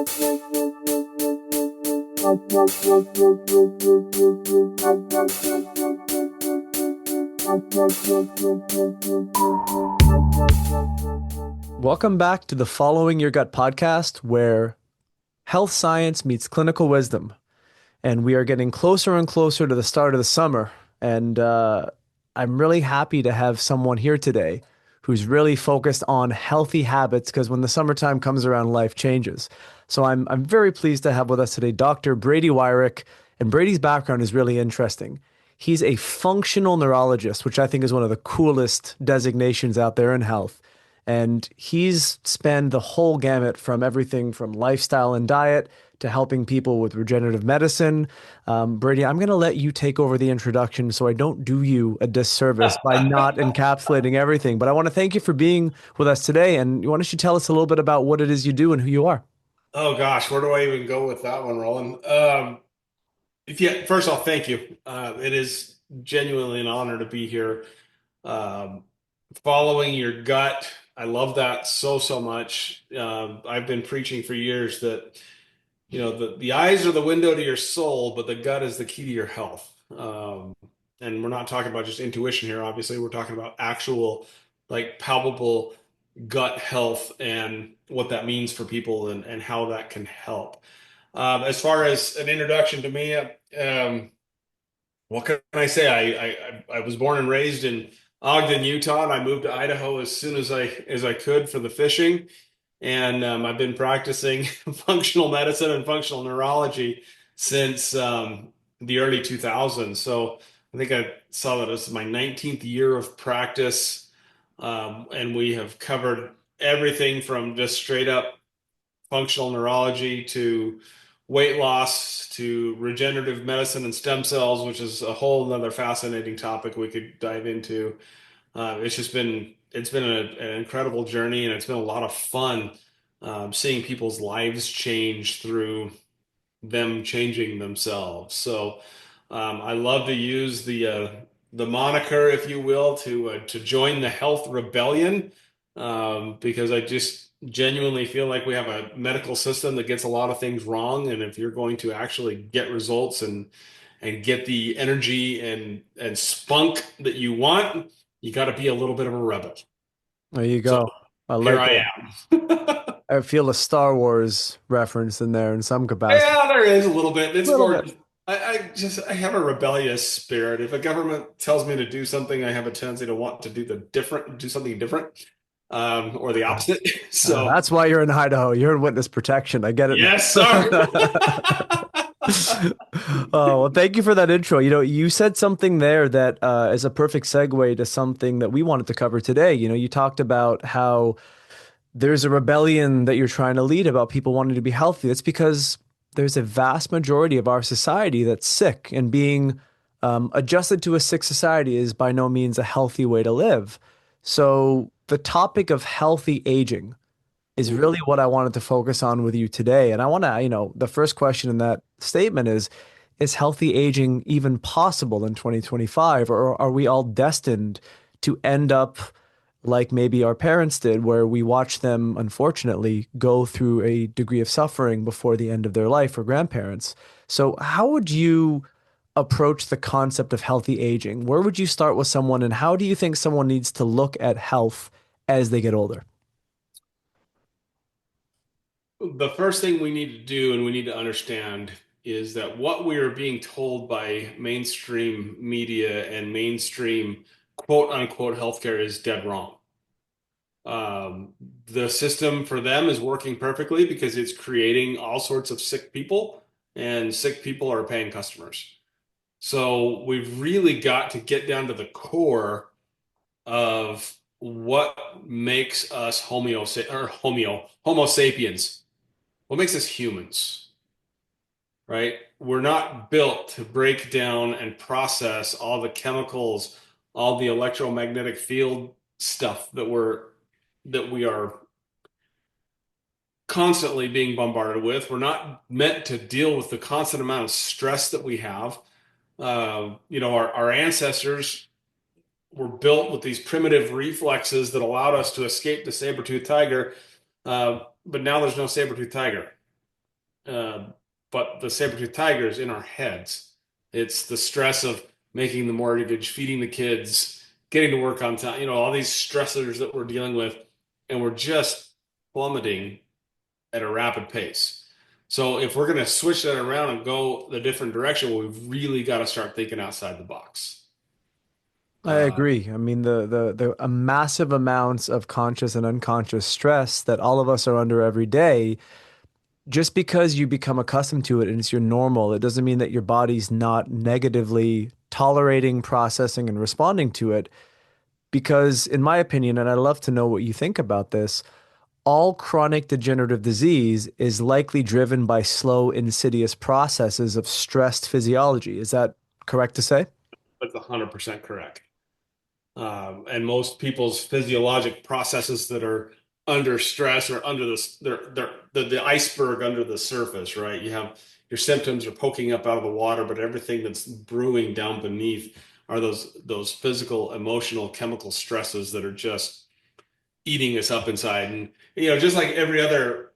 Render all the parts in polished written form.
Welcome back to the Following Your Gut podcast, where health science meets clinical wisdom. And we are getting closer and closer to the start of the summer. And I'm really happy to have someone here today who's really focused on healthy habits because when the summertime comes around, life changes. So I'm very pleased to have with us today Dr. Brady Wirick. And Brady's background is really interesting. He's a functional neurologist, which I think is one of the coolest designations out there in health. And he's spanned the whole gamut from everything from lifestyle and diet to helping people with regenerative medicine. Brady, I'm going to let you take over the introduction so I don't do you a disservice by not encapsulating everything. But I want to thank you for being with us today. And why don't you tell us a little bit about what it is you do and who you are? Oh gosh, where do I even go with that one, Roland? If you, first off, thank you. It is genuinely an honor to be here. Um, Following your gut, I love that so much. I've been preaching for years that the eyes are the window to your soul, but the gut is the key to your health. And we're not talking about just intuition here. Obviously, we're talking about actual, like palpable gut health and what that means for people and how that can help. As far as an introduction to me, what can I say? I was born and raised in Ogden, Utah, and I moved to Idaho as soon as I could for the fishing. And I've been practicing functional medicine and functional neurology since the early 2000s. So I think I saw that as my 19th year of practice. And we have covered everything from just straight up functional neurology to weight loss to regenerative medicine and stem cells, which is a whole other fascinating topic we could dive into. It's been an incredible journey, and it's been a lot of fun seeing people's lives change through them changing themselves. So I love to use the moniker, if you will, to join the health rebellion, because I just genuinely feel like we have a medical system that gets a lot of things wrong, and if you're going to actually get results and get the energy and spunk that you want, you got to be a little bit of a rebel. There you So go. I here like I it. am. I feel a Star Wars reference in there in some capacity. Yeah, there is a little bit. A It's little more bit. just I have a rebellious spirit. If a government tells me to do something, I have a tendency to want to do something different, or the opposite. So That's why you're in Idaho. You're in witness protection. I get it yes, now. sir. Oh, well, thank you for that intro. You said something there that is a perfect segue to something that we wanted to cover today. You talked about how there's a rebellion that you're trying to lead about people wanting to be healthy. That's because there's a vast majority of our society that's sick, and being adjusted to a sick society is by no means a healthy way to live. So, the topic of healthy aging is really what I wanted to focus on with you today. And I want to, the first question in that statement is healthy aging even possible in 2025? Or are we all destined to end up like maybe our parents did, where we watch them, unfortunately, go through a degree of suffering before the end of their life, or grandparents? So, how would you approach the concept of healthy aging? Where would you start with someone, and how do you think someone needs to look at health as they get older? The first thing we need to do and we need to understand is that what we are being told by mainstream media and mainstream quote unquote healthcare is dead wrong. The system for them is working perfectly because it's creating all sorts of sick people, and sick people are paying customers. So we've really got to get down to the core of what makes us Homo sapiens. What makes us humans, right? We're not built to break down and process all the chemicals, all the electromagnetic field stuff that we are constantly being bombarded with. We're not meant to deal with the constant amount of stress that we have. Our ancestors were built with these primitive reflexes that allowed us to escape the saber-toothed tiger. But now there's no saber-toothed tiger. Uh, but the saber-tooth tiger is in our heads. It's the stress of making the mortgage, feeding the kids, getting to work on time, all these stressors that we're dealing with, and we're just plummeting at a rapid pace. So if we're going to switch that around and go the different direction, we've really got to start thinking outside the box. I Uh, agree. I mean, the massive amounts of conscious and unconscious stress that all of us are under every day, just because you become accustomed to it and it's your normal, it doesn't mean that your body's not negatively tolerating, processing, and responding to it. Because, in my opinion, and I'd love to know what you think about this, all chronic degenerative disease is likely driven by slow, insidious processes of stressed physiology. Is that correct to say? that's 100% correct. And most people's physiologic processes that are under stress or under the iceberg under the surface, right? You have your symptoms are poking up out of the water, but everything that's brewing down beneath are those physical, emotional, chemical stresses that are just eating us up inside. And just like every other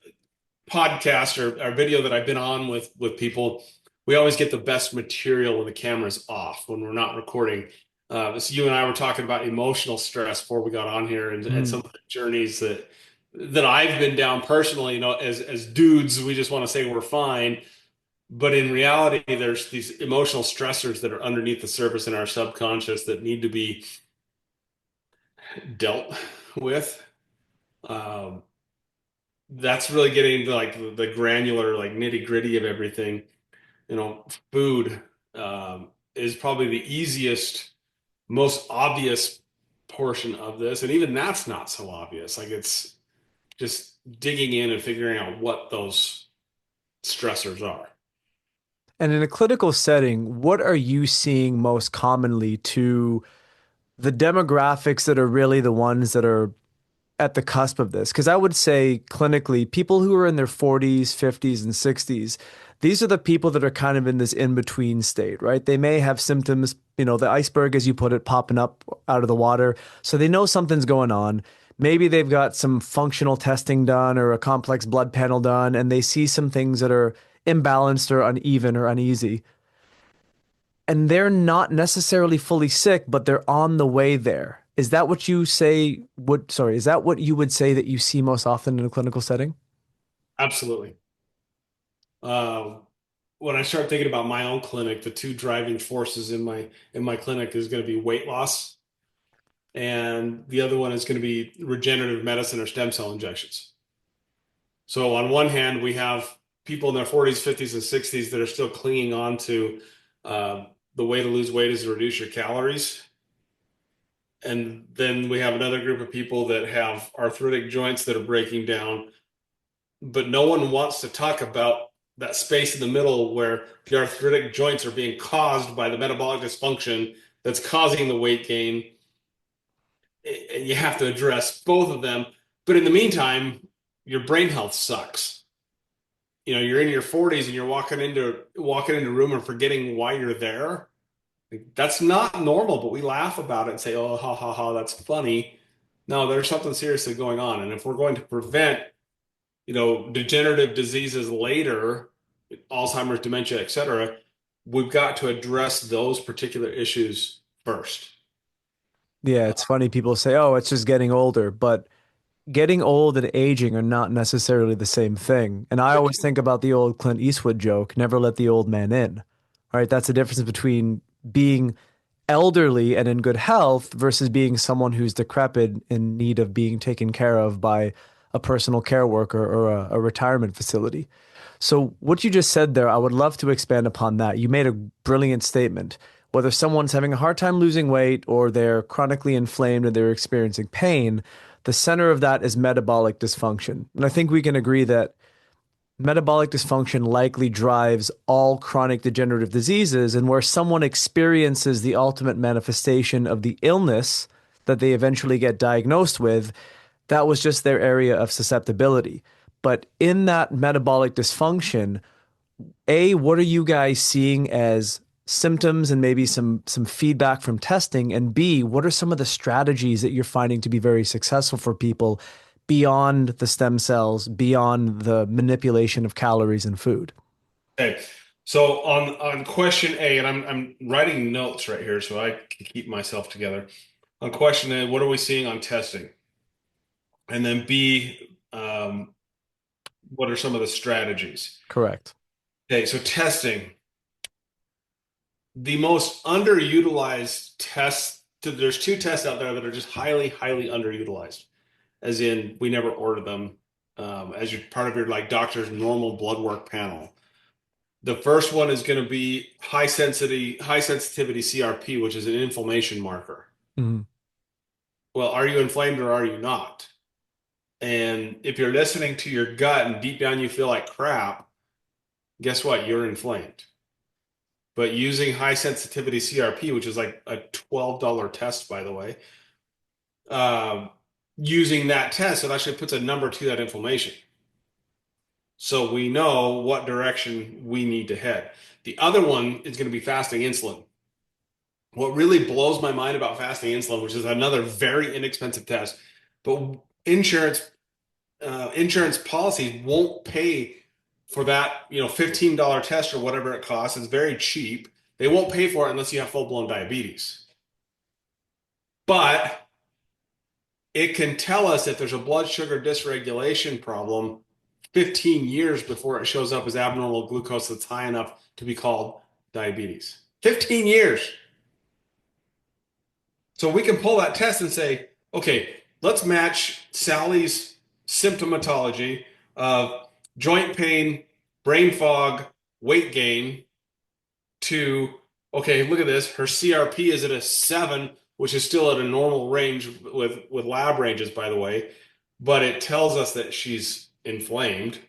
podcast or video that I've been on with people, we always get the best material when the camera's off, when we're not recording. So you and I were talking about emotional stress before we got on here, and Mm. some of the journeys that I've been down personally. As dudes, we just want to say we're fine, but in reality, there's these emotional stressors that are underneath the surface in our subconscious that need to be dealt with. Um, that's really getting into like the granular, like nitty gritty of everything. Food is probably the easiest, most obvious portion of this, and even that's not so obvious. Like it's just digging in and figuring out what those stressors are. And in a clinical setting, what are you seeing most commonly to the demographics that are really the ones that are at the cusp of this? Because I would say clinically, people who are in their 40s, 50s, and 60s, these are the people that are kind of in this in-between state, right? They may have symptoms, the iceberg, as you put it, popping up out of the water. So they know something's going on. Maybe they've got some functional testing done or a complex blood panel done, and they see some things that are imbalanced or uneven or uneasy. And they're not necessarily fully sick, but they're on the way there. Is that what you say would, sorry, is that what you would say that you see most often in a clinical setting? Absolutely. Uh, when I start thinking about my own clinic, the two driving forces in my clinic is going to be weight loss, and the other one is going to be regenerative medicine or stem cell injections. So on one hand, we have people in their 40s, 50s, and 60s that are still clinging on to uh, the way to lose weight is to reduce your calories. And then we have another group of people that have arthritic joints that are breaking down, but no one wants to talk about that space in the middle where the arthritic joints are being caused by the metabolic dysfunction that's causing the weight gain. And you have to address both of them. But in the meantime, your brain health sucks. You're in your 40s and you're walking into a room and forgetting why you're there. Like, that's not normal, but we laugh about it and say, "Oh, ha ha ha, that's funny." No, there's something seriously going on, and if we're going to prevent, degenerative diseases later, Alzheimer's, dementia, etc., we've got to address those particular issues first. Yeah, it's funny. People say, oh, it's just getting older, but getting old and aging are not necessarily the same thing. And I always think about the old Clint Eastwood joke, never let the old man in. Right? That's the difference between being elderly and in good health versus being someone who's decrepit in need of being taken care of by a personal care worker or a retirement facility. So, what you just said there, I would love to expand upon that. You made a brilliant statement. Whether someone's having a hard time losing weight or they're chronically inflamed and they're experiencing pain, the center of that is metabolic dysfunction. And I think we can agree that metabolic dysfunction likely drives all chronic degenerative diseases, and where someone experiences the ultimate manifestation of the illness that they eventually get diagnosed with, that was just their area of susceptibility. But in that metabolic dysfunction, A, what are you guys seeing as symptoms and maybe some feedback from testing? And B, what are some of the strategies that you're finding to be very successful for people beyond the stem cells, beyond the manipulation of calories in food. Okay. So on question A, and I'm writing notes right here so I can keep myself together. On question A, what are we seeing on testing? And then B, what are some of the strategies? Correct. Okay, so testing. The most underutilized tests, there's two tests out there that are just highly, highly underutilized. As in, we never order them as your part of your like doctor's normal blood work panel. The first one is going to be high sensitivity CRP, which is an inflammation marker. Mhm. Well, are you inflamed or are you not? And if you're listening to your gut and deep down you feel like crap, guess what? You're inflamed. But using high sensitivity CRP, which is like a $12 test, by the way, um, using that test, it actually puts a number to that inflammation. So we know what direction we need to head. The other one is going to be fasting insulin. What really blows my mind about fasting insulin, which is another very inexpensive test, but insurance policies won't pay for that, $15 test or whatever it costs. It's very cheap. They won't pay for it unless you have full-blown diabetes. But it can tell us if there's a blood sugar dysregulation problem 15 years before it shows up as abnormal glucose that's high enough to be called diabetes. 15 years. So we can pull that test and say, okay, let's match Sally's symptomatology of joint pain, brain fog, weight gain to, okay, look at this. Her CRP is at a 7, which is still at a normal range with lab ranges, by the way, but it tells us that she's inflamed.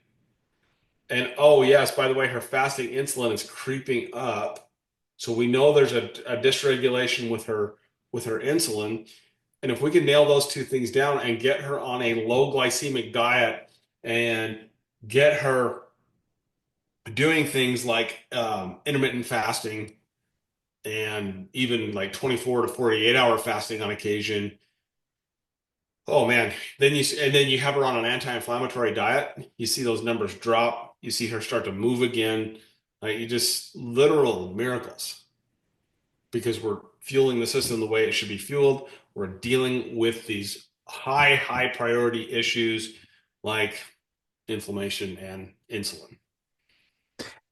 And oh, yes, by the way, her fasting insulin is creeping up. So we know there's a dysregulation with her insulin. And if we can nail those two things down and get her on a low glycemic diet and get her doing things like intermittent fasting and even like 24 to 48-hour fasting on occasion. Oh man, then you have her on an anti-inflammatory diet. You see those numbers drop. You see her start to move again. Like you just literal miracles because we're fueling the system the way it should be fueled. We're dealing with these high priority issues like inflammation and insulin.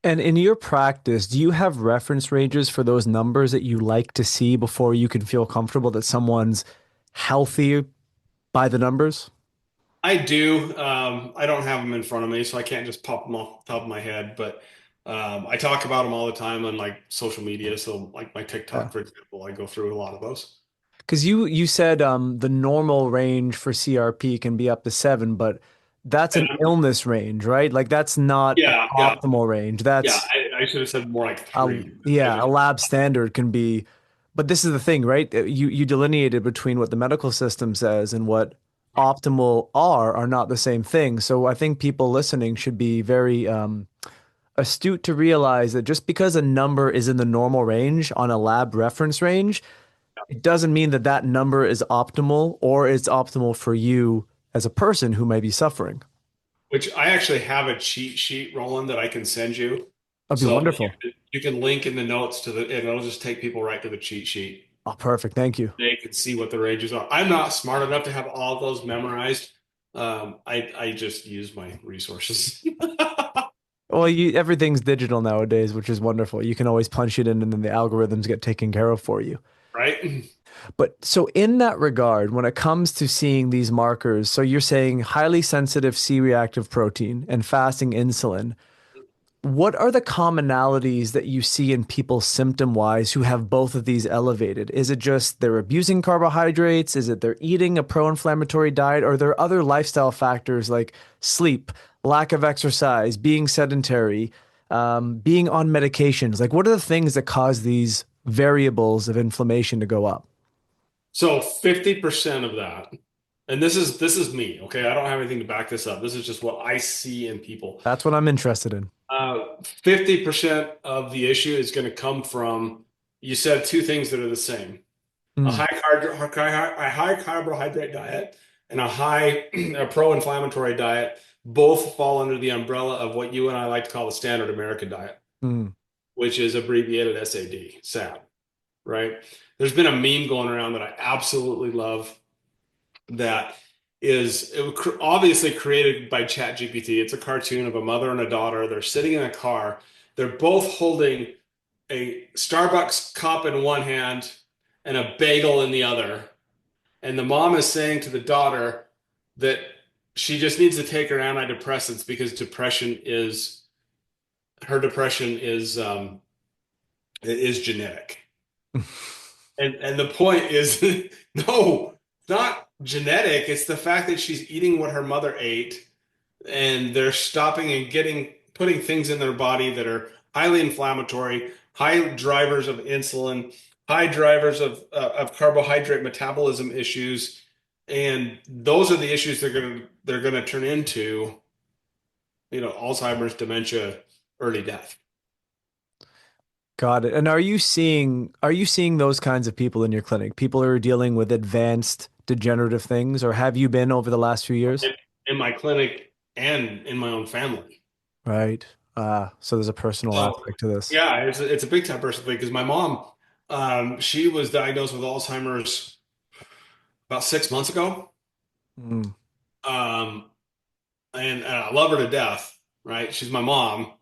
And in your practice, do you have reference ranges for those numbers that you like to see before you can feel comfortable that someone's healthy by the numbers? I do. I don't have them in front of me, so I can't just pop them off the top of my head. But I talk about them all the time on like social media. So, like my Yeah. TikTok, for example, I go through a lot of those. Because you said the normal range for CRP can be up to 7, but that's And an illness range, right? Like that's not an yeah, yeah, optimal range. yeah. That's I should have said more like a 3. I yeah, a just lab standard can be, but this is the thing, right? You delineated between what the medical system says and what optimal are not the same thing. So I think people listening should be very astute to realize that just because a number is in the normal range on a lab reference range, it doesn't mean that that number is optimal or it's optimal for you as a person who may be suffering. which I actually have a cheat sheet, Roland, that I can send you. That'd be So wonderful. you can link in the notes to and it'll just take people right to the cheat sheet. Oh, perfect. Thank you. They can see what the ranges are. I'm not smart enough to have all of those memorized. I just use my resources. Well, everything's digital nowadays, which is wonderful. You can always punch it in and then the algorithms get taken care of for you. Right? But so in that regard, when it comes to seeing these markers, so you're saying highly sensitive C-reactive protein and fasting insulin, what are the commonalities that you see in people symptom-wise who have both of these elevated? Is it just they're abusing carbohydrates? Is it they're eating a pro-inflammatory diet? Or are there other lifestyle factors like sleep, lack of exercise, being sedentary, being on medications? Like, what are the things that cause these variables of inflammation to go up? So 50% of that, and this is me, okay? I don't have anything to back this up. This is just what I see in people. That's what I'm interested in. 50% of the issue is going to come from, you said two things that are the same. A Mm, a high carbohydrate diet and a high a pro-inflammatory diet both fall under the umbrella of what you and I like to call the standard American diet, Mm. which is abbreviated SAD, SAD, right? There's been a meme going around that I absolutely love that is obviously created by ChatGPT. It's a cartoon of a mother and a daughter. They're sitting in a car. They're both holding a Starbucks cup in one hand and a bagel in the other. And the mom is saying to the daughter that she just needs to take her antidepressants because depression is genetic. And the point is, no, it's not genetic. It's the fact that she's eating what her mother ate, and they're stopping and putting things in their body that are highly inflammatory, high drivers of insulin, high drivers of carbohydrate metabolism issues, and those are the issues they're gonna turn into, Alzheimer's, dementia, early death. Got it. And are you seeing those kinds of people in your clinic? People who are dealing with advanced degenerative things, or have you been over the last few years? in, in my clinic and in my own family. Right. So there's a personal So aspect to this. yeah, it's a big time personal thing because my mom, she was diagnosed with Alzheimer's about 6 months ago. Mm. Um, and I love her to death, right? She's my mom.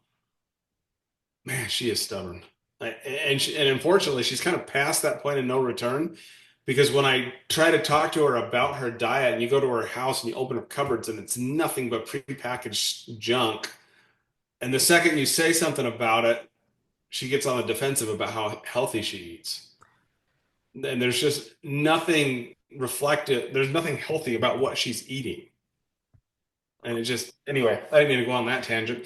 Man, she is stubborn. And unfortunately, she's kind of past that point of no return because when I try to talk to her about her diet and you go to her house and you open her cupboards and it's nothing but prepackaged junk. And the second you say something about it, she gets on the defensive about how healthy she eats. And there's just nothing reflective. There's nothing healthy about what she's eating. And it just, anyway, I didn't mean to go on that tangent.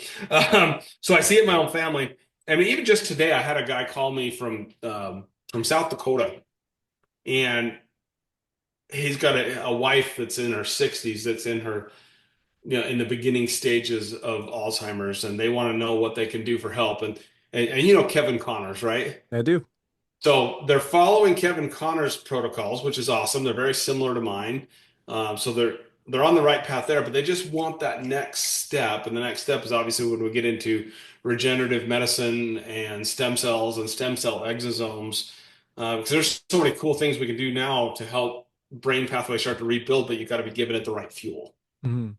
So I see it in my own family. I mean, even just today, I had a guy call me from South Dakota, and he's got a wife that's in her 60s, that's in the beginning stages of Alzheimer's, and they want to know what they can do for help. And you know Kevin Connors, right? I do. So they're following Kevin Connor's protocols, which is awesome. They're very similar to mine. So they're on the right path there, but they just want that next step. And the next step is obviously when we get into regenerative medicine and stem cells and stem cell exosomes. Because there's so many cool things we can do now to help brain pathways start to rebuild, but you've got to be given it the right fuel. Mhm.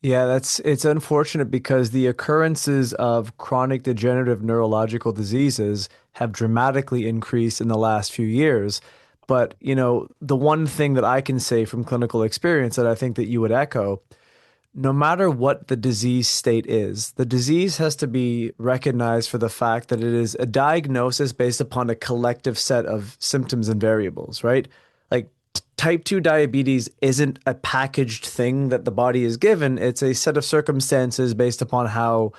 Yeah, it's unfortunate because the occurrences of chronic degenerative neurological diseases have dramatically increased in the last few years. But, the one thing that I can say from clinical experience that I think that you would echo, no matter what the disease state is, the disease has to be recognized for the fact that it is a diagnosis based upon a collective set of symptoms and variables, right? Like type 2 diabetes isn't a packaged thing that the body is given, it's a set of circumstances based upon how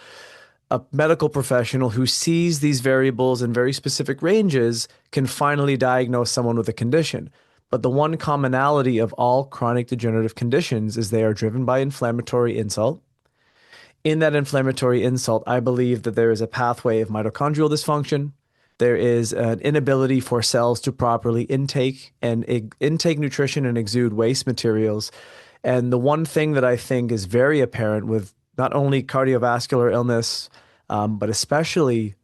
a medical professional who sees these variables in very specific ranges can finally diagnose someone with a condition. But the one commonality of all chronic degenerative conditions is they are driven by inflammatory insult. In that inflammatory insult, I believe that there is a pathway of mitochondrial dysfunction. There is an inability for cells to properly intake nutrition and exude waste materials. And the one thing that I think is very apparent with not only cardiovascular illness, but especially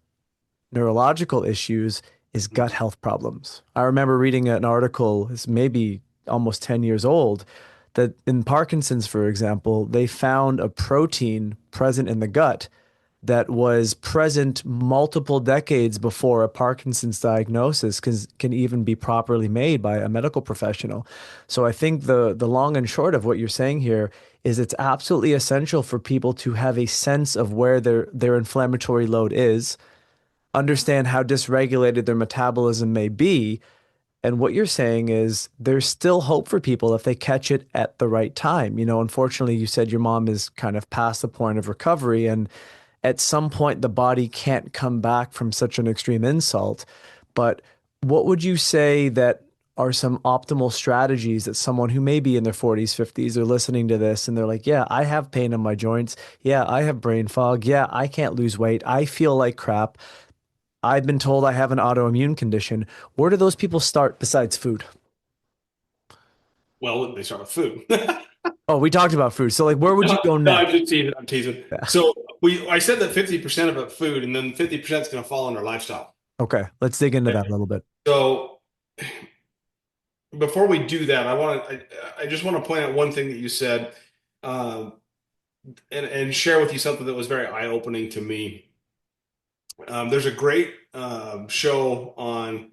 neurological issues is gut health problems. I remember reading an article, it's maybe almost 10 years old, that in Parkinson's, for example, they found a protein present in the gut that was present multiple decades before a Parkinson's diagnosis can even be properly made by a medical professional. So I think the long and short of what you're saying here is it's absolutely essential for people to have a sense of where their inflammatory load is, understand how dysregulated their metabolism may be. And what you're saying is there's still hope for people if they catch it at the right time. Unfortunately, you said your mom is kind of past the point of recovery, and at some point the body can't come back from such an extreme insult. But what would you say that are some optimal strategies that someone who may be in their 40s, 50s, are listening to this and they're like, yeah, I have pain in my joints. Yeah, I have brain fog. Yeah, I can't lose weight. I feel like crap. I've been told I have an autoimmune condition. Where do those people start besides food? Well, they start with food. Oh, we talked about food. So like where would you No, go no, I'm next? just teasing. I'm teasing. Yeah. So I said that 50% of it food, and then 50% is going to fall under lifestyle. Okay, let's dig into that a Okay. little bit. So before we do that, I just want to point out one thing that you said, um, and share with you something that was very eye-opening to me. There's a great show on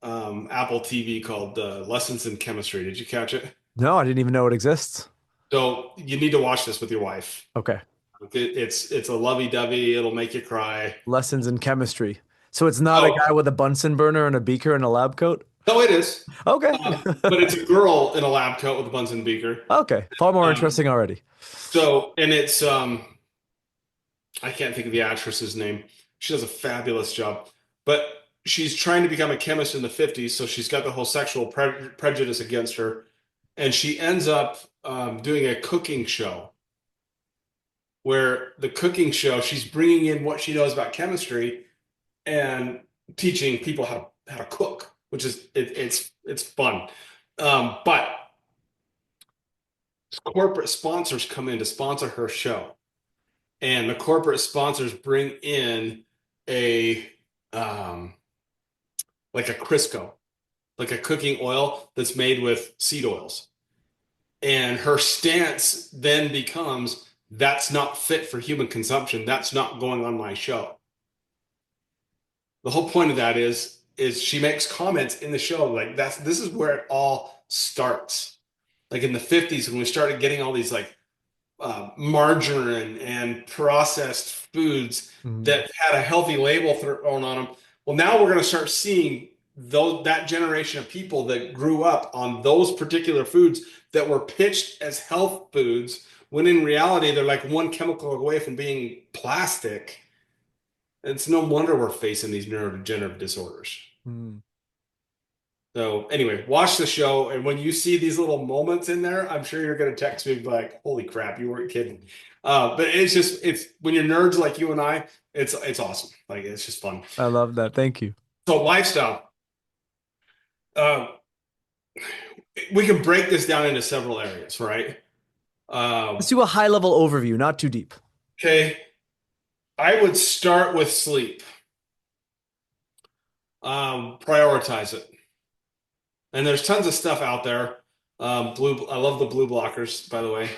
Apple TV called Lessons in Chemistry. Did you catch it? No, I didn't even know it exists. So you need to watch this with your wife. Okay. It's a lovey-dovey. It'll make you cry. Lessons in chemistry. So it's not a Oh, guy with a Bunsen burner and a beaker and a lab coat? no, it is. Okay. But it's a girl in a lab coat with a Bunsen beaker. Okay. Far more Um, interesting already. and it's I can't think of the actress's name. She does a fabulous job, but she's trying to become a chemist in the 50s, so she's got the whole sexual prejudice against her, and she ends up doing a cooking show where the cooking show she's bringing in what she knows about chemistry and teaching people how to cook, which is it's fun. But corporate sponsors come in to sponsor her show, and the corporate sponsors bring in a um, like a Crisco, like a cooking oil that's made with seed oils. And her stance then becomes that's not fit for human consumption. That's not going on my show. The whole point of that is she makes comments in the show like this is where it all starts. Like in the 50s when we started getting all these like margarine and processed foods Mhm. that had a healthy label thrown on them. Well, now we're going to start seeing that generation of people that grew up on those particular foods that were pitched as health foods, when in reality they're like one chemical away from being plastic. It's no wonder we're facing these neurodegenerative disorders. Mhm. So anyway, watch the show, and when you see these little moments in there, I'm sure you're going to text me like, "Holy crap, you weren't kidding!" But it's when you're nerds like you and I, it's awesome. Like it's just fun. I love that. Thank you. So lifestyle, uh, we can break this down into several areas, right? Let's Um, do a high level overview, not too deep. okay, I would start with sleep. Prioritize it, and there's tons of stuff out there. I love the blue blockers, by the way.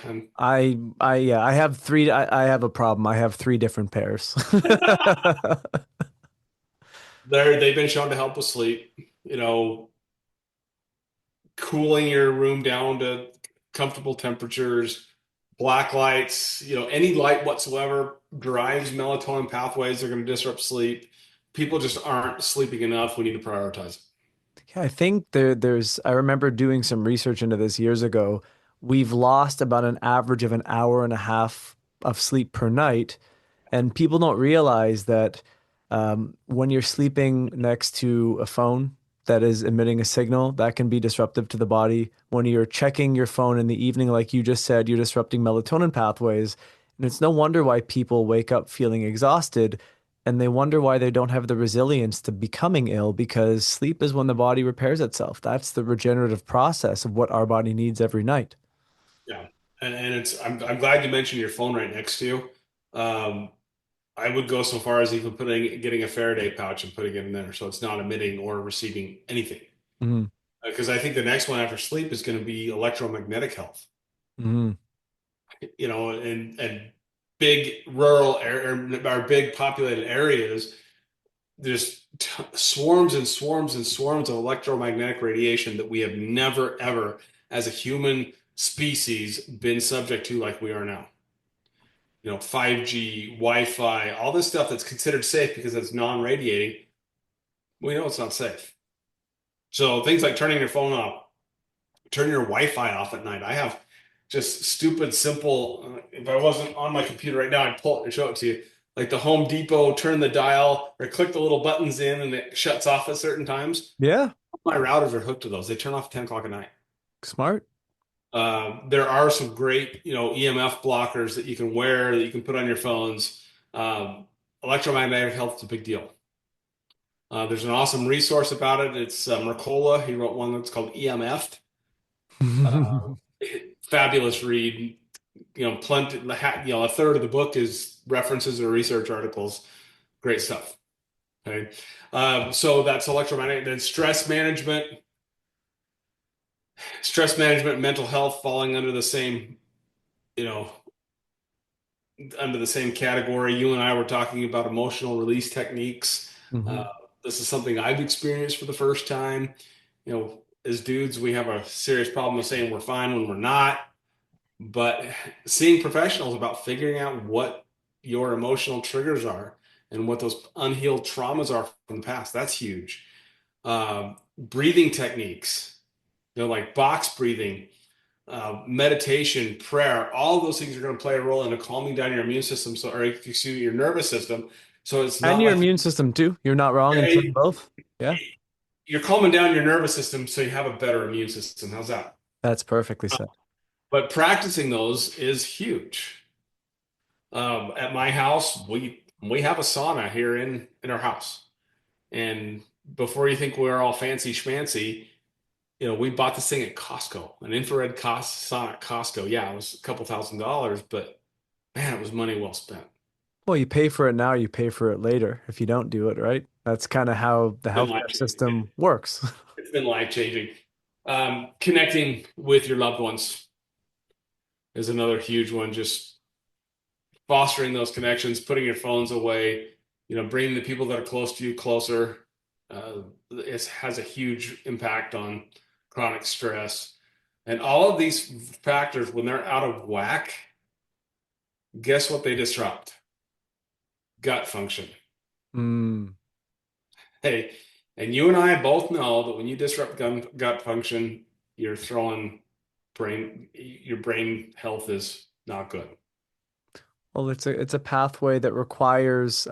Yeah, I have a problem. I have three different pairs. They've been shown to help with sleep. You know, cooling your room down to comfortable temperatures, black lights, any light whatsoever drives melatonin pathways. They're going to disrupt sleep. People just aren't sleeping enough. We need to prioritize. Yeah, I think I remember doing some research into this years ago. We've lost about an average of an hour and a half of sleep per night. And people don't realize that when you're sleeping next to a phone that is emitting a signal, that can be disruptive to the body. When you're checking your phone in the evening, like you just said, you're disrupting melatonin pathways. And it's no wonder why people wake up feeling exhausted and they wonder why they don't have the resilience to becoming ill because sleep is when the body repairs itself. That's the regenerative process of what our body needs every night. Yeah, and I'm glad you mentioned your phone right next to you. Um, I would go so far as even getting a Faraday pouch and putting it in there so it's not emitting or receiving anything. Hmm. Because I think the next one after sleep is going to be electromagnetic health. Hmm. And big rural or big populated areas, there's swarms and swarms and swarms of electromagnetic radiation that we have never, ever, as a human species, been subject to like we are now. 5G, Wi-Fi, all this stuff that's considered safe because it's non-radiating, we know it's not safe. So things like turning your phone off, turn your Wi-Fi off at night. I have just stupid, simple. If I wasn't on my computer right now, I'd pull it and show it to you. Like the Home Depot, turn the dial or click the little buttons in, and it shuts off at certain times. Yeah, My routers are hooked to those. They turn off at 10 o'clock at night. smart. There are some great, EMF blockers that you can wear that you can put on your phones. Electromagnetic health is a big deal. There's an awesome resource about it. It's Mercola. He wrote one that's called EMF. Uh, Fabulous read. Plenty. A third of the book is references or research articles. Great stuff. Okay. So that's electromagnetic. Then stress management, mental health falling you know, under the same category. You and I were talking about emotional release techniques. Uh, Hmm. this is something I've experienced for the first time. As dudes, we have a serious problem of saying we're fine when we're not. But seeing professionals about figuring out what your emotional triggers are and what those unhealed traumas are from the past, that's huge. Breathing techniques, like box breathing, meditation, prayer, all those things are going to play a role in calming down your immune system, or excuse me, your nervous system. So it's And not your like immune system too. You're not wrong in saying both. Yeah, you're calming down your nervous system so you have a better immune system. How's that? that's perfectly said. But practicing those is huge. At my house, we have a sauna here in our house, and before you think we're all fancy schmancy, we bought this thing at Costco, an infrared cost sauna at Costco. Yeah, it was a couple $1,000s, but man, it was money well spent. Well, you pay for it now, you pay for it later if you don't do it, right? That's kind of how the Been life healthcare changing. system works. It's been life changing. Connecting with your loved ones is another huge one. Just fostering those connections, putting your phones away, bringing the people that are close to you closer. It has a huge impact on chronic stress. And all of these factors, when they're out of whack, guess what they disrupt? Gut function. Mm. Hey, and you and I both know that when you disrupt gut function, you're throwing your brain health is not good. Well, it's a pathway that requires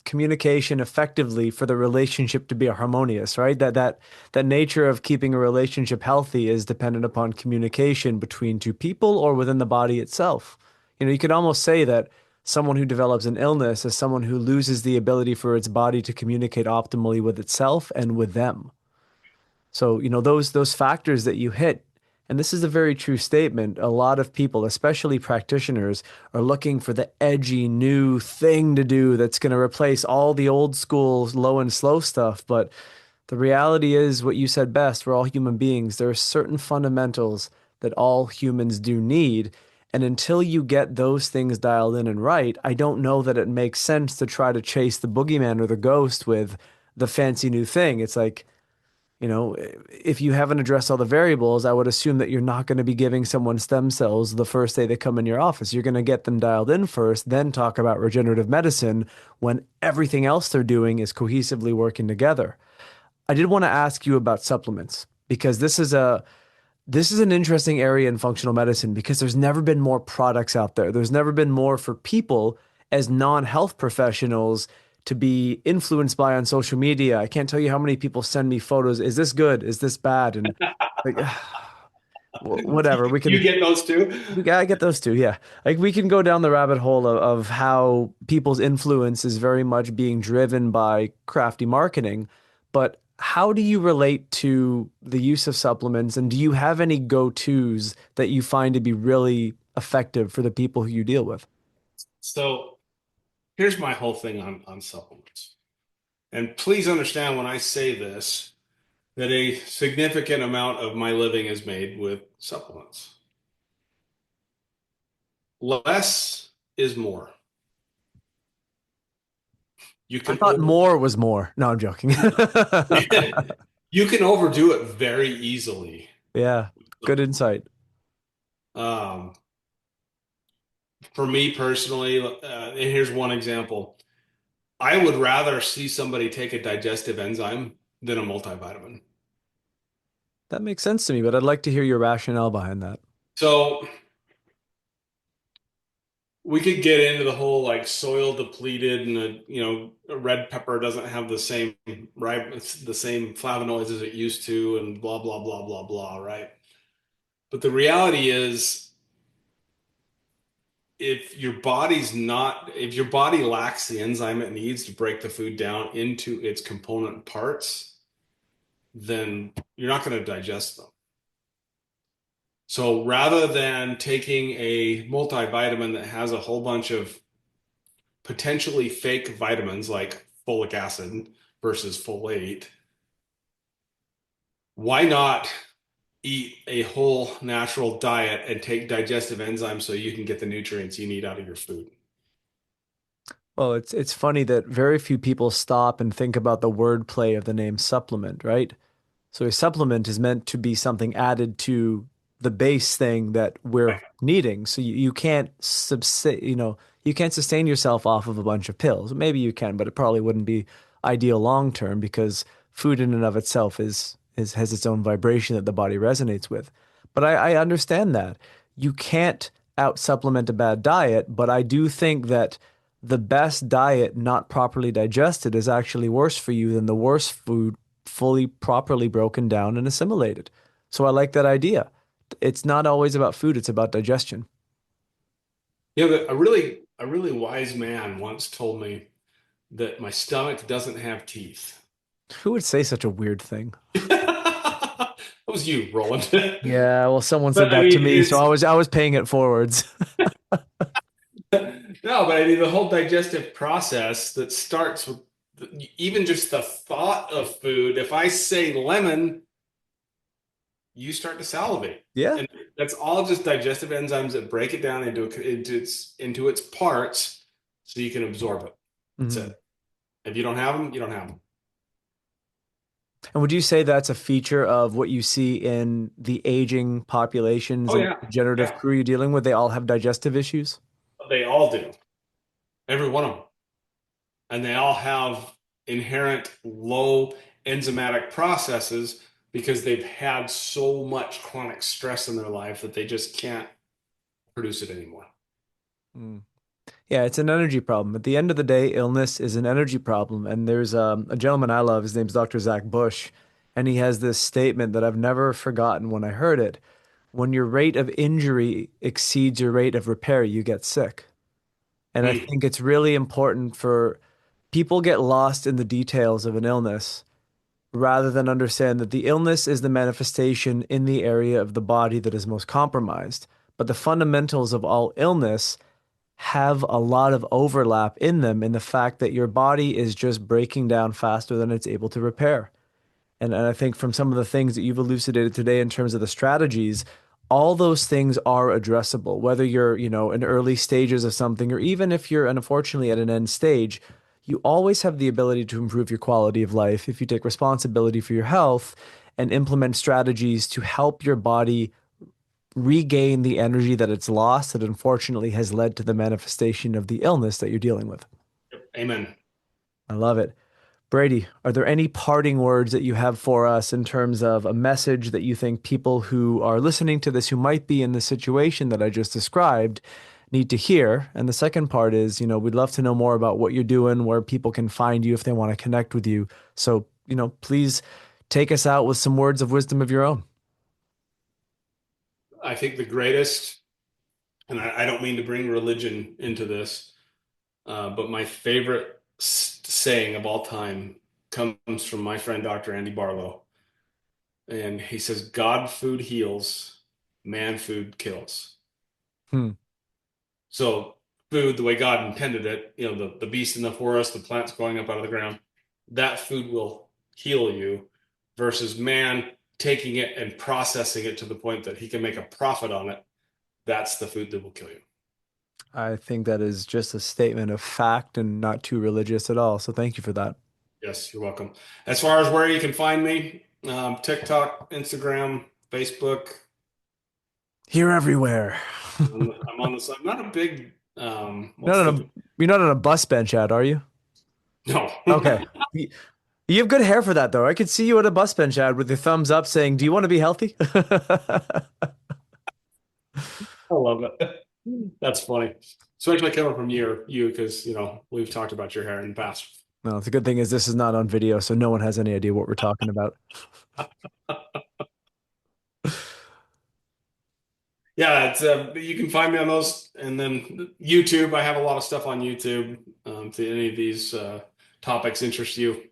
communication effectively for the relationship to be harmonious, right? That nature of keeping a relationship healthy is dependent upon communication between two people or within the body itself. You could almost say that someone who develops an illness is someone who loses the ability for its body to communicate optimally with itself and with them. So, those factors that you hit, and this is a very true statement. A lot of people, especially practitioners, are looking for the edgy new thing to do that's going to replace all the old school low and slow stuff. But the reality is what you said best, we're all human beings. There are certain fundamentals that all humans do need. And until you get those things dialed in and right, I don't know that it makes sense to try to chase the boogeyman or the ghost with the fancy new thing. It's like, if you haven't addressed all the variables, I would assume that you're not going to be giving someone stem cells the first day they come in your office. You're going to get them dialed in first, then talk about regenerative medicine when everything else they're doing is cohesively working together. I did want to ask you about supplements because this is an interesting area in functional medicine because there's never been more products out there. There's never been more for people as non-health professionals to be influenced by on social media. I can't tell you how many people send me photos. Is this good? Is this bad? And like, whatever. We You can, get those too? I get those too. Yeah. Like we can go down the rabbit hole of how people's influence is very much being driven by crafty marketing. But how do you relate to the use of supplements? And do you have any go-tos that you find to be really effective for the people who you deal with? So here's my whole thing on supplements. And please understand when I say this, that a significant amount of my living is made with supplements. Less is more. You I can thought over more was more. No, I'm joking. you can overdo it very easily. Yeah, good insight. Um, for me personally, and here's one example. I would rather see somebody take a digestive enzyme than a multivitamin. That makes sense to me, but I'd like to hear your rationale behind that. So we could get into the whole like soil depleted and a red pepper doesn't have the same right it's the same flavonoids as it used to and blah blah blah blah blah, right? But the reality is if your body lacks the enzyme it needs to break the food down into its component parts, then you're not going to digest them. So rather than taking a multivitamin that has a whole bunch of potentially fake vitamins like folic acid versus folate, why not eat a whole natural diet and take digestive enzymes so you can get the nutrients you need out of your food? Well, it's funny that very few people stop and think about the wordplay of the name supplement, right? So a supplement is meant to be something added to the base thing that we're needing. So you can't you can't sustain yourself off of a bunch of pills. Maybe you can, but it probably wouldn't be ideal long term because food in and of itself is has its own vibration that the body resonates with. But I understand that. You can't out supplement a bad diet, but I do think that the best diet not properly digested is actually worse for you than the worst food fully properly broken down and assimilated. So I like that idea. It's not always about food, it's about digestion. A really wise man once told me that my stomach doesn't have teeth. Who would say such a weird thing? That was you, Roland. Yeah, well, someone But said I that to mean, me, so I was paying it forwards. no, but I mean the whole digestive process that starts with even just the thought of food. If I say lemon, you start to salivate, Yeah. and that's all just digestive enzymes that break it down into its parts, so you can absorb it. That's Mhm. it. If you don't have them, you don't have them. And would you say that's a feature of what you see in the aging populations Oh and yeah, degenerative yeah. crew you're dealing with? They all have digestive issues? They all do. Every one of them. And they all have inherent low enzymatic processes because they've had so much chronic stress in their life that they just can't produce it anymore. Mm. Yeah, it's an energy problem. At the end of the day, illness is an energy problem. And there's a gentleman I love. His name's Dr. Zach Bush. And he has this statement that I've never forgotten when I heard it. When your rate of injury exceeds your rate of repair, you get sick. And I Mm. think it's really important for people get lost in the details of an illness rather than understand that the illness is the manifestation in the area of the body that is most compromised. But the fundamentals of all illness have a lot of overlap in them in the fact that your body is just breaking down faster than it's able to repair. And I think from some of the things that you've elucidated today in terms of the strategies, all those things are addressable, whether you're, in early stages of something, or even if you're unfortunately at an end stage, you always have the ability to improve your quality of life if you take responsibility for your health and implement strategies to help your body regain the energy that it's lost that unfortunately has led to the manifestation of the illness that you're dealing with. Amen. I love it. Brady, are there any parting words that you have for us in terms of a message that you think people who are listening to this, who might be in the situation that I just described, need to hear? And the second part is, we'd love to know more about what you're doing, where people can find you if they want to connect with you. So, please take us out with some words of wisdom of your own. I think the greatest, and I don't mean to bring religion into this, but my favorite saying of all time comes from my friend Dr. Andy Barlow. And he says, God food heals, man food kills. Hmm. So food, the way God intended it, the beast in the forest, the plants growing up out of the ground, that food will heal you versus man taking it and processing it to the point that he can make a profit on it. That's the food that will kill you. I think that is just a statement of fact and not too religious at all. So thank you for that. Yes, you're welcome. As far as where you can find me, TikTok, Instagram, Facebook. You're everywhere. I'm on this. I'm not a big, You're what's not on the, a, you're not on a bus bench ad, are you? no. Okay. Y- You have good hair for that, though. I could see you at a bus bench ad with your thumbs up saying, "Do you want to be healthy?" I love it. That's funny. Especially coming from you, because we've talked about your hair in the past. No, the good thing is this is not on video, so no one has any idea what we're talking about. Yeah, it's you can find me on those, and then YouTube. I have a lot of stuff on YouTube. If any of these topics interest you,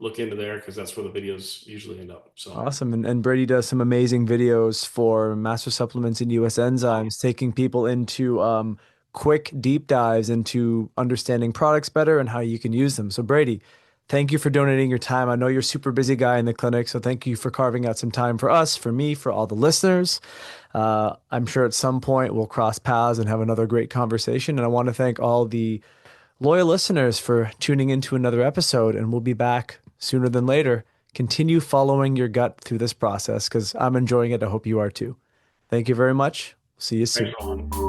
look into there because that's where the videos usually end up. So, Awesome. And Brady does some amazing videos for Master Supplements and US Enzymes, taking people into quick deep dives into understanding products better and how you can use them. So, Brady, thank you for donating your time. I know you're a super busy guy in the clinic, so thank you for carving out some time for us, for me, for all the listeners. I'm sure at some point we'll cross paths and have another great conversation. And I want to thank all the loyal listeners for tuning into another episode, and we'll be back sooner than later. Continue following your gut through this process because I'm enjoying it. I hope you are too. Thank you very much. See you thanks, soon. Ron.